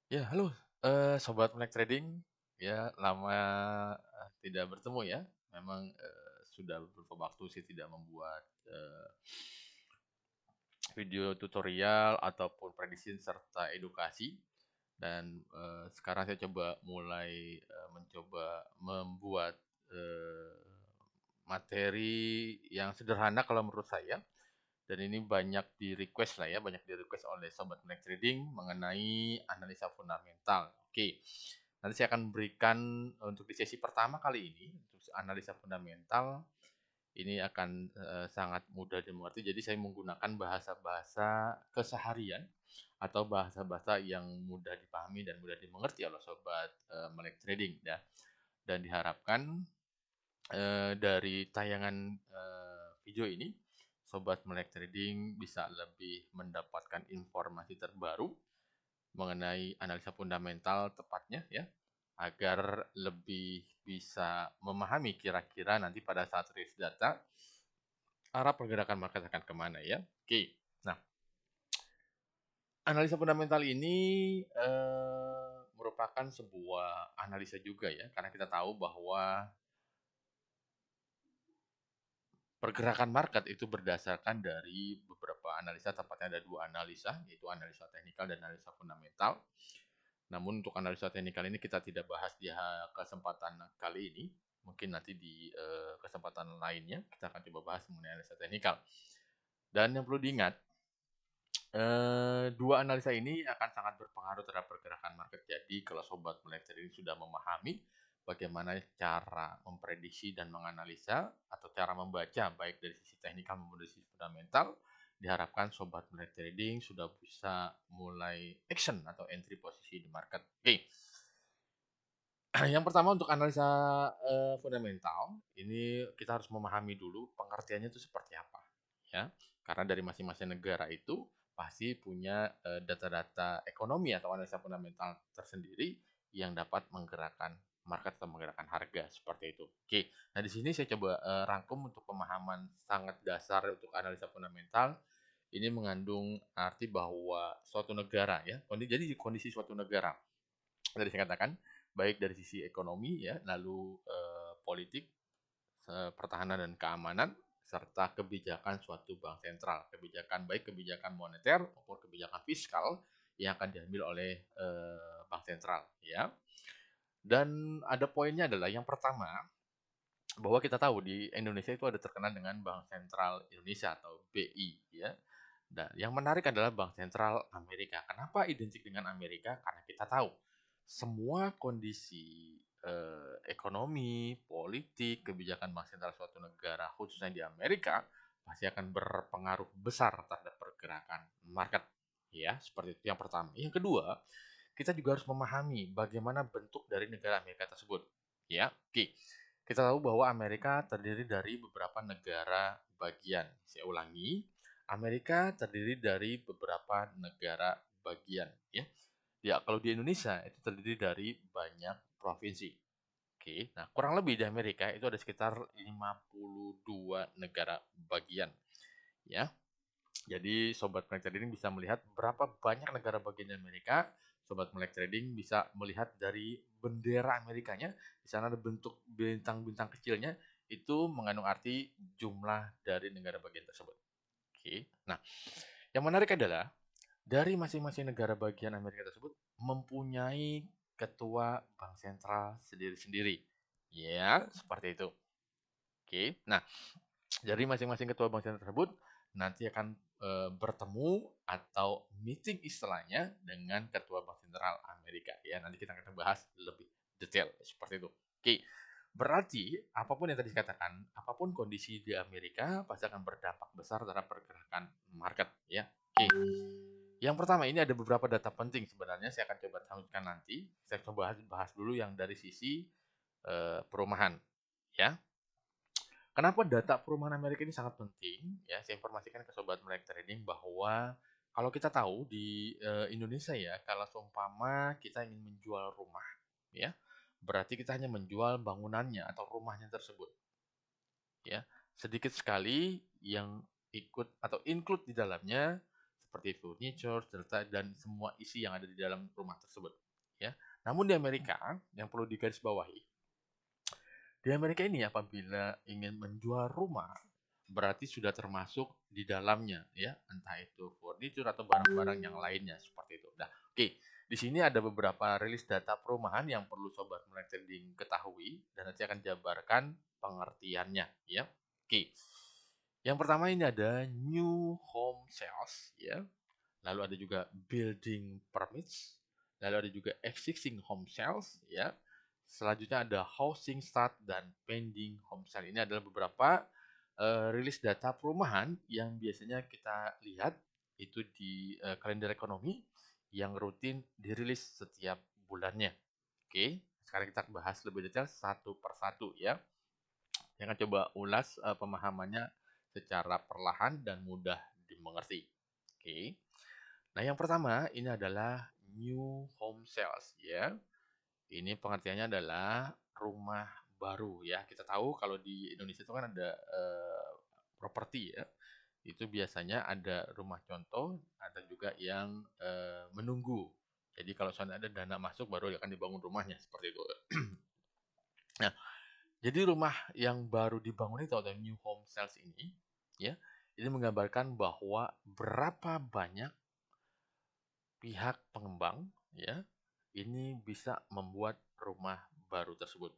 Ya, halo, sobat Melek Trading. Ya, lama tidak bertemu ya. Memang sudah beberapa waktu saya tidak membuat video tutorial ataupun prediksi serta edukasi. Dan sekarang saya coba mulai mencoba membuat eh, materi yang sederhana kalau menurut saya. Dan ini banyak di request lah ya, banyak di request oleh sobat Melek Trading mengenai analisa fundamental. Oke, nanti saya akan berikan untuk di sesi pertama kali ini untuk analisa fundamental ini akan sangat mudah dimengerti. Jadi saya menggunakan bahasa-bahasa keseharian atau bahasa-bahasa yang mudah dipahami dan mudah dimengerti oleh sobat Melek Trading ya. Dan diharapkan dari tayangan video ini, sobat Melek Trading bisa lebih mendapatkan informasi terbaru mengenai analisa fundamental tepatnya ya, agar lebih bisa memahami kira-kira nanti pada saat rilis data arah pergerakan market akan kemana ya. Oke, nah analisa fundamental ini merupakan sebuah analisa juga ya, karena kita tahu bahwa pergerakan market itu berdasarkan dari beberapa analisa, tepatnya ada dua analisa, yaitu analisa teknikal dan analisa fundamental. Namun untuk analisa teknikal ini kita tidak bahas di kesempatan kali ini. Mungkin nanti di kesempatan lainnya kita akan coba bahas mengenai analisa teknikal. Dan yang perlu diingat, dua analisa ini akan sangat berpengaruh terhadap pergerakan market. Jadi kalau sobat melek ini sudah memahami bagaimana cara memprediksi dan menganalisa atau cara membaca baik dari sisi teknikal maupun dari sisi fundamental, diharapkan sobat melek trading sudah bisa mulai action atau entry posisi di market. Oke. Yang pertama untuk analisa fundamental, ini kita harus memahami dulu pengertiannya itu seperti apa, ya. Karena dari masing-masing negara itu pasti punya data-data ekonomi atau analisa fundamental tersendiri yang dapat menggerakkan market atau menggerakkan harga seperti itu. Oke, nah di sini saya coba rangkum untuk pemahaman sangat dasar untuk analisa fundamental. Ini mengandung arti bahwa suatu negara ya, jadi kondisi suatu negara tadi saya katakan baik dari sisi ekonomi ya, lalu politik, pertahanan dan keamanan serta kebijakan suatu bank sentral, kebijakan baik kebijakan moneter maupun kebijakan fiskal yang akan diambil oleh bank sentral ya. Dan ada poinnya adalah yang pertama bahwa kita tahu di Indonesia itu ada terkenal dengan Bank Sentral Indonesia atau BI ya. Dan yang menarik adalah Bank Sentral Amerika. Kenapa identik dengan Amerika? Karena kita tahu semua kondisi ekonomi, politik, kebijakan bank sentral suatu negara, khususnya di Amerika, pasti akan berpengaruh besar terhadap pergerakan market. Ya, seperti itu yang pertama. Yang kedua, kita juga harus memahami bagaimana bentuk dari negara Amerika tersebut. Ya, oke. Kita tahu bahwa Amerika terdiri dari beberapa negara bagian. Saya ulangi, Amerika terdiri dari beberapa negara bagian. Ya, kalau di Indonesia itu terdiri dari banyak provinsi. Oke, nah kurang lebih di Amerika itu ada sekitar 52 negara bagian. Ya, jadi Sobat Melek Trading bisa melihat berapa banyak negara bagian di Amerika. Sobat Melek Trading bisa melihat dari bendera Amerikanya. Di sana ada bentuk bintang-bintang kecilnya. Itu mengandung arti jumlah dari negara bagian tersebut. Oke. Nah, yang menarik adalah dari masing-masing negara bagian Amerika tersebut mempunyai ketua bank sentral sendiri-sendiri. Ya, seperti itu. Oke. Nah, dari masing-masing ketua bank sentral tersebut nanti akan bertemu atau meeting istilahnya dengan ketua bank sentral Amerika ya. Nanti kita akan bahas lebih detail seperti itu. Oke. Berarti apapun yang tadi dikatakan, apapun kondisi di Amerika pasti akan berdampak besar terhadap pergerakan market ya. Oke. Yang pertama ini ada beberapa data penting sebenarnya saya akan coba tampilkan nanti. Saya coba bahas dulu yang dari sisi perumahan ya. Kenapa data perumahan Amerika ini sangat penting? Ya, saya informasikan ke sobat melek trading bahwa kalau kita tahu di Indonesia ya, kalau seumpama kita ingin menjual rumah, ya, berarti kita hanya menjual bangunannya atau rumahnya tersebut. Ya, sedikit sekali yang ikut atau include di dalamnya seperti furniture serta dan semua isi yang ada di dalam rumah tersebut, ya. Namun di Amerika yang perlu digarisbawahi, di Amerika ini apabila ingin menjual rumah berarti sudah termasuk di dalamnya, ya, entah itu furniture atau barang-barang yang lainnya seperti itu. Nah, oke, di sini ada beberapa rilis data perumahan yang perlu sobat melek trading ketahui dan nanti akan jabarkan pengertiannya, ya. Oke. Yang pertama ini ada new home sales, ya. Lalu ada juga building permits, lalu ada juga existing home sales, ya. Selanjutnya ada housing start dan pending home sale. Ini adalah beberapa rilis data perumahan yang biasanya kita lihat itu di kalender ekonomi yang rutin dirilis setiap bulannya. Oke, sekarang kita bahas lebih detail satu persatu, ya. Yang akan coba ulas pemahamannya secara perlahan dan mudah dimengerti. Oke. Nah, yang pertama ini adalah new home sales, ya. Ini pengertiannya adalah rumah baru, ya. Kita tahu kalau di Indonesia itu kan ada properti, ya. Itu biasanya ada rumah contoh, ada juga yang menunggu. Jadi kalau misalnya ada dana masuk baru akan dibangun rumahnya seperti itu. Nah, jadi rumah yang baru dibangun itu atau new home sales ini, ya, ini menggambarkan bahwa berapa banyak pihak pengembang, ya, ini bisa membuat rumah baru tersebut,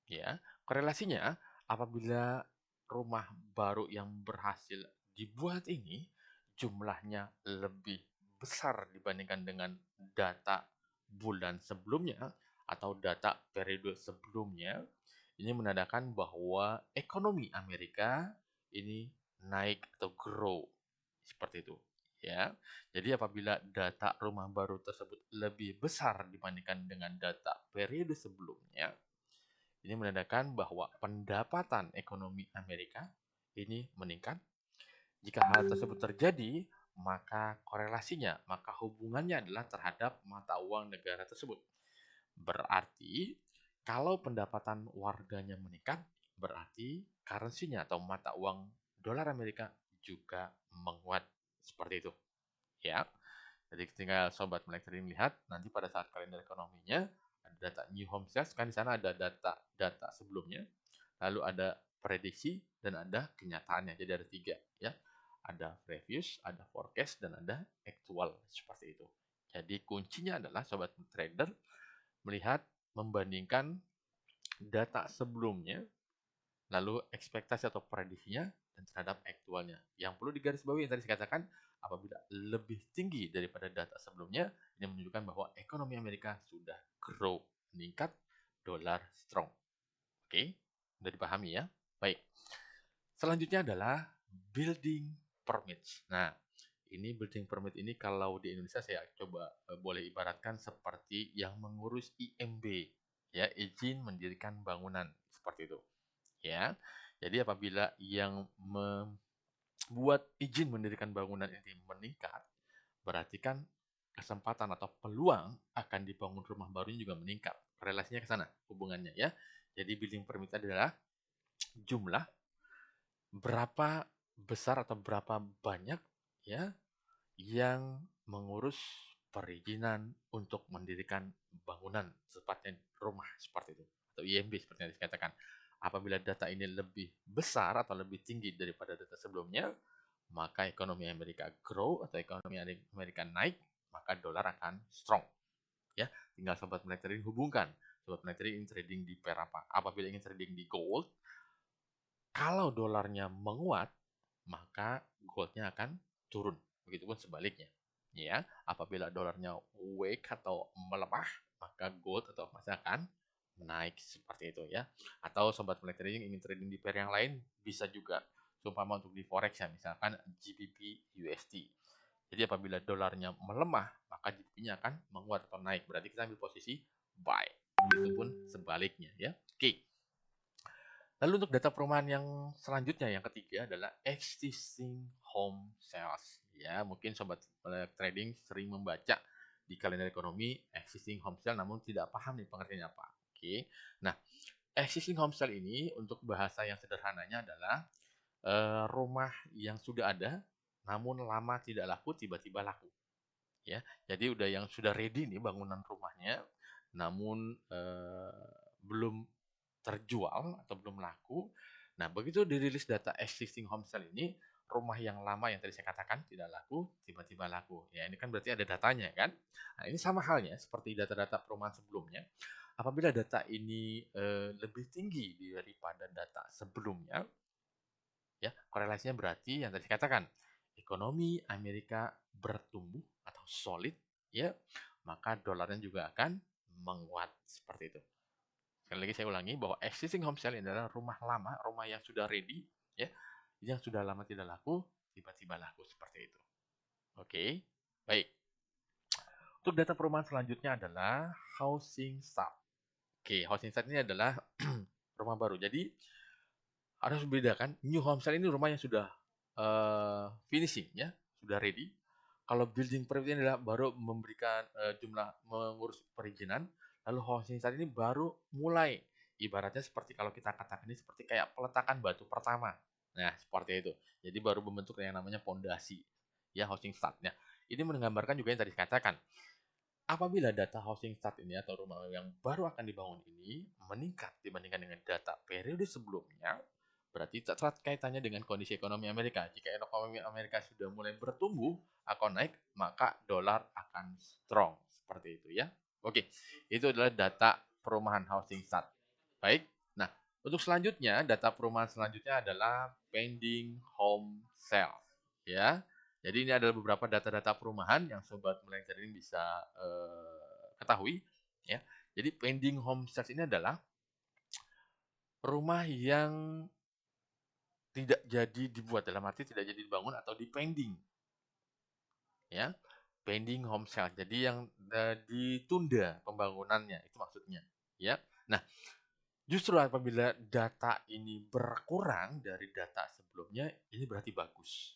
ya. Korelasinya apabila rumah baru yang berhasil dibuat ini jumlahnya lebih besar dibandingkan dengan data bulan sebelumnya atau data periode sebelumnya, ini menandakan bahwa ekonomi Amerika ini naik atau grow seperti itu, ya. Jadi apabila data rumah baru tersebut lebih besar dibandingkan dengan data periode sebelumnya, ini menandakan bahwa pendapatan ekonomi Amerika ini meningkat. Jika hal tersebut terjadi, maka korelasinya, maka hubungannya adalah terhadap mata uang negara tersebut. Berarti kalau pendapatan warganya meningkat, berarti currency-nya atau mata uang dolar Amerika juga menguat seperti itu, ya. Jadi tinggal sobat melek trading lihat nanti pada saat kalender ekonominya ada data new home sales, kan di sana ada data sebelumnya, lalu ada prediksi dan ada kenyataannya. Jadi ada tiga, ya. Ada previous, ada forecast, dan ada actual seperti itu. Jadi kuncinya adalah sobat trader melihat membandingkan data sebelumnya, lalu ekspektasi atau prediksinya dan terhadap aktualnya. Yang perlu digarisbawahi yang tadi saya katakan, apabila lebih tinggi daripada data sebelumnya, ini menunjukkan bahwa ekonomi Amerika sudah grow, meningkat, dolar strong. Oke, sudah dipahami ya? Baik. Selanjutnya adalah building permits. Nah, ini building permit ini kalau di Indonesia saya coba boleh ibaratkan seperti yang mengurus IMB, ya, izin mendirikan bangunan seperti itu, ya. Jadi apabila yang membuat izin mendirikan bangunan ini meningkat, berarti kan kesempatan atau peluang akan dibangun rumah barunya juga meningkat. Relasinya ke sana hubungannya, ya. Jadi building permit adalah jumlah berapa besar atau berapa banyak, ya, yang mengurus perizinan untuk mendirikan bangunan, tepatnya rumah seperti itu, atau IMB seperti yang dikatakan. Apabila data ini lebih besar atau lebih tinggi daripada data sebelumnya, maka ekonomi Amerika grow atau ekonomi Amerika naik, maka dolar akan strong. Ya, tinggal sobat melek trading hubungkan. Sobat melek trading ingin trading di pair apa? Apabila ingin trading di gold, kalau dolarnya menguat, maka goldnya akan turun. Begitupun sebaliknya. Ya, apabila dolarnya weak atau melemah, maka gold atau emas akan naik seperti itu, ya. Atau sobat melek trading ingin trading di pair yang lain bisa juga. Seumpama untuk di forex ya, misalkan GBP USD. Jadi apabila dolarnya melemah, maka GBP-nya akan menguat atau naik. Berarti kita ambil posisi buy. Begitupun sebaliknya, ya. Oke. Lalu untuk data perumahan yang selanjutnya, yang ketiga adalah existing home sales. Ya, mungkin sobat trading sering membaca di kalender ekonomi existing home sale namun tidak paham nih pengertiannya apa. Oke. Nah, existing home sale ini untuk bahasa yang sederhananya adalah rumah yang sudah ada namun lama tidak laku tiba-tiba laku. Ya, jadi udah yang sudah ready nih bangunan rumahnya, namun belum terjual atau belum laku. Nah, begitu dirilis data existing home sale ini, rumah yang lama yang tadi saya katakan tidak laku, tiba-tiba laku. Ya, ini kan berarti ada datanya kan. Nah, ini sama halnya seperti data-data perumahan sebelumnya. Apabila data ini lebih tinggi daripada data sebelumnya, ya korelasinya berarti yang tadi saya katakan, ekonomi Amerika bertumbuh atau solid, ya maka dolarnya juga akan menguat seperti itu. Sekali lagi saya ulangi bahwa existing home sale adalah rumah lama, rumah yang sudah ready, ya, yang sudah lama tidak laku, tiba-tiba laku seperti itu. Oke, baik. Untuk data perumahan selanjutnya adalah housing start. Oke, housing start ini adalah rumah baru. Jadi harus membedakan new home sale ini rumah yang sudah finishing, ya, sudah ready. Kalau building permit ini adalah baru memberikan jumlah mengurus perizinan, lalu housing start ini baru mulai. Ibaratnya seperti kalau kita katakan ini seperti kayak peletakan batu pertama. Nah, seperti itu. Jadi baru membentuk yang namanya pondasi, ya housing start-nya. Ini menggambarkan juga yang tadi dikatakan. Apabila data housing start ini atau rumah yang baru akan dibangun ini meningkat dibandingkan dengan data periode sebelumnya, berarti erat kaitannya dengan kondisi ekonomi Amerika. Jika ekonomi Amerika sudah mulai bertumbuh atau naik, maka dolar akan strong. Seperti itu ya. Oke, itu adalah data perumahan housing start. Baik, nah untuk selanjutnya, data perumahan selanjutnya adalah pending home sale. Ya, jadi ini adalah beberapa data-data perumahan yang sobat melek trading bisa ketahui. Ya, jadi pending home sales ini adalah rumah yang tidak jadi dibuat, dalam arti tidak jadi dibangun atau dipending. Ya, pending home sale. Jadi yang ditunda pembangunannya itu maksudnya. Ya, nah justru apabila data ini berkurang dari data sebelumnya, ini berarti bagus.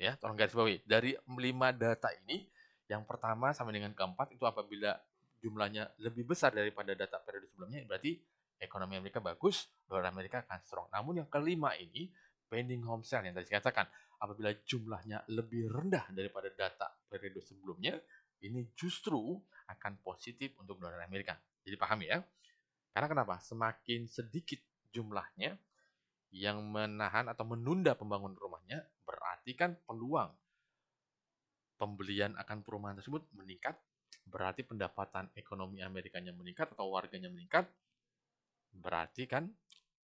Ya, tolong garis bawahi. Dari 5 data ini, yang pertama sampai dengan keempat itu apabila jumlahnya lebih besar daripada data periode sebelumnya, berarti ekonomi Amerika bagus, dolar Amerika akan strong. Namun yang kelima ini, pending home sale yang tadi saya katakan, apabila jumlahnya lebih rendah daripada data periode sebelumnya, ini justru akan positif untuk dolar Amerika. Jadi paham ya? Karena kenapa? Semakin sedikit jumlahnya yang menahan atau menunda pembangunan rumahnya, berarti kan peluang pembelian akan perumahan tersebut meningkat, berarti pendapatan ekonomi Amerikanya meningkat atau warganya meningkat, berarti kan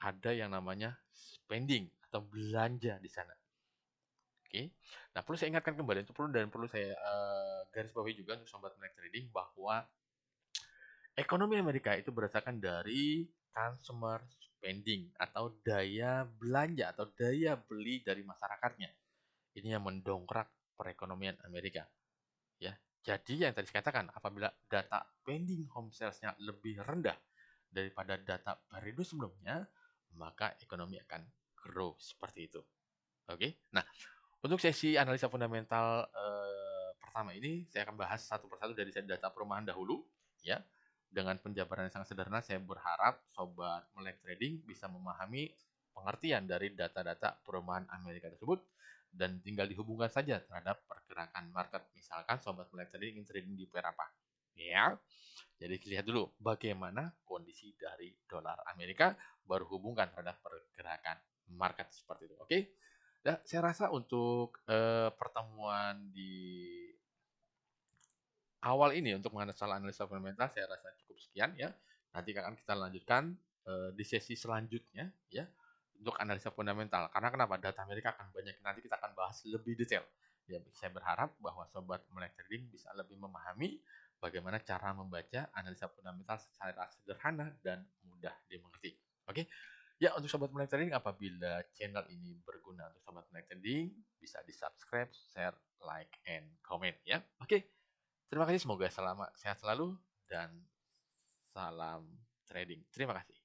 ada yang namanya spending atau belanja di sana. Oke, nah perlu saya ingatkan kembali itu perlu saya garis bawahi juga untuk sobat melek trading bahwa ekonomi Amerika itu berdasarkan dari consumer spending atau daya belanja atau daya beli dari masyarakatnya. Ini yang mendongkrak perekonomian Amerika. Ya, jadi yang tadi saya katakan, apabila data pending home sales-nya lebih rendah daripada data periode sebelumnya, maka ekonomi akan grow seperti itu. Oke, nah untuk sesi analisa fundamental pertama ini saya akan bahas satu persatu dari data perumahan dahulu, ya. Dengan penjabaran yang sangat sederhana, saya berharap sobat melek trading bisa memahami pengertian dari data-data perumahan Amerika tersebut dan tinggal dihubungkan saja terhadap pergerakan market. Misalkan sobat melek trading ingin trading di pair apa? Ya. Jadi lihat dulu bagaimana kondisi dari dolar Amerika baru hubungkan terhadap pergerakan market seperti itu. Oke. Nah, saya rasa untuk pertemuan di awal ini untuk masalah analisa fundamental saya rasa cukup sekian ya. Nanti akan kita lanjutkan di sesi selanjutnya ya untuk analisa fundamental. Karena kenapa? Data Amerika akan banyak, nanti kita akan bahas lebih detail. Ya, saya berharap bahwa sobat melek trading bisa lebih memahami bagaimana cara membaca analisa fundamental secara sederhana dan mudah dimengerti. Oke. Ya, untuk sobat melek trading, apabila channel ini berguna untuk sobat melek trading, bisa di-subscribe, share, like, and comment ya. Oke. Terima kasih, semoga sehat selalu dan salam trading. Terima kasih.